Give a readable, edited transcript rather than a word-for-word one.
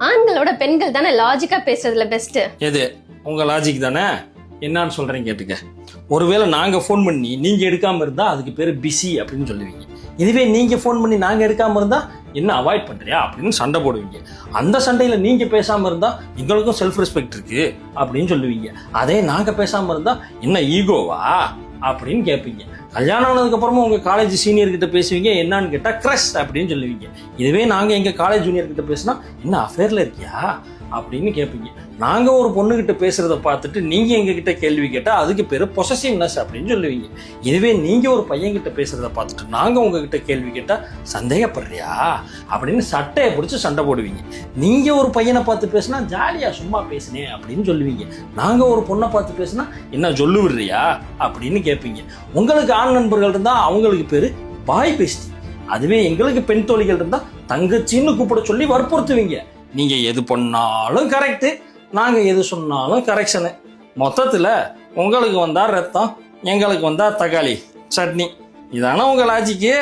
ஆண்களோட பெண்கள் தானே லாஜிக்கா பேசுறதுல பெஸ்ட். எது உங்க லாஜிக் தானே? என்னன்னு சொல்றேன் கேட்டுக்க. ஒருவேளை நாங்க ஃபோன் பண்ணி நீங்க எடுக்காம இருந்தா அதுக்கு பேரு பிஸி அப்படின்னு சொல்லுவீங்க. இதுவே நீங்க ஃபோன் பண்ணி நாங்க எடுக்காம இருந்தா என்ன அவாய்ட் பண்றியா அப்படின்னு சண்டை போடுவீங்க. அந்த சண்டையில நீங்க பேசாம இருந்தா எங்களுக்கும் செல்ஃப் ரெஸ்பெக்ட் இருக்கு அப்படின்னு சொல்லுவீங்க. அதே நாங்க பேசாம இருந்தா என்ன ஈகோவா அப்படின்னு கேட்பீங்க. கல்யாணம் ஆனதுக்கு அப்புறமா உங்க காலேஜ் சீனியர் கிட்ட பேசுவீங்க, என்னன்னு கேட்டா கிரஷ் அப்படின்னு சொல்லுவீங்க. இதுவே நாங்க எங்க காலேஜ் ஜூனியர் கிட்ட பேசினா என்ன அஃபேர்ல இருக்கியா அப்படின்னு கேட்பீங்க. நாங்க ஒரு பொண்ணுகிட்ட பேசுறத பார்த்துட்டு நீங்க எங்க கிட்ட கேள்வி கேட்டா அதுக்கு பேரு பொசசிவ்னஸ் அப்படின்னு சொல்லுவீங்க. இதுவே நீங்க ஒரு பையன் கிட்ட பேசுறத பார்த்துட்டு நாங்க உங்ககிட்ட கேள்வி கேட்டா சந்தேகப்படுறியா அப்படின்னு சட்டையை பிடிச்சி சண்டை போடுவீங்க. நீங்க ஒரு பையனை பார்த்து பேசினா ஜாலியா சும்மா பேசினேன் அப்படின்னு சொல்லுவீங்க. நாங்க ஒரு பொண்ணை பார்த்து பேசினா என்ன சொல்லு விடுறியா அப்படின்னு கேட்பீங்க. உங்களுக்கு ஆண் நண்பர்கள் இருந்தா அவங்களுக்கு பேரு பாய் பெஸ்டி. அதுவே எங்களுக்கு பெண் தோழிகள் இருந்தா தங்கச்சின்னு கூப்பிட சொல்லி வற்புறுத்துவீங்க. நீங்க எது பண்ணாலும் கரெக்டு, நாங்க எது சொன்னாலும் கரெக்ஷனு. மொத்தத்துல உங்களுக்கு வந்தா ரத்தம், எங்களுக்கு வந்தா தக்காளி சட்னி. இதான உங்க லாஜிக்கு?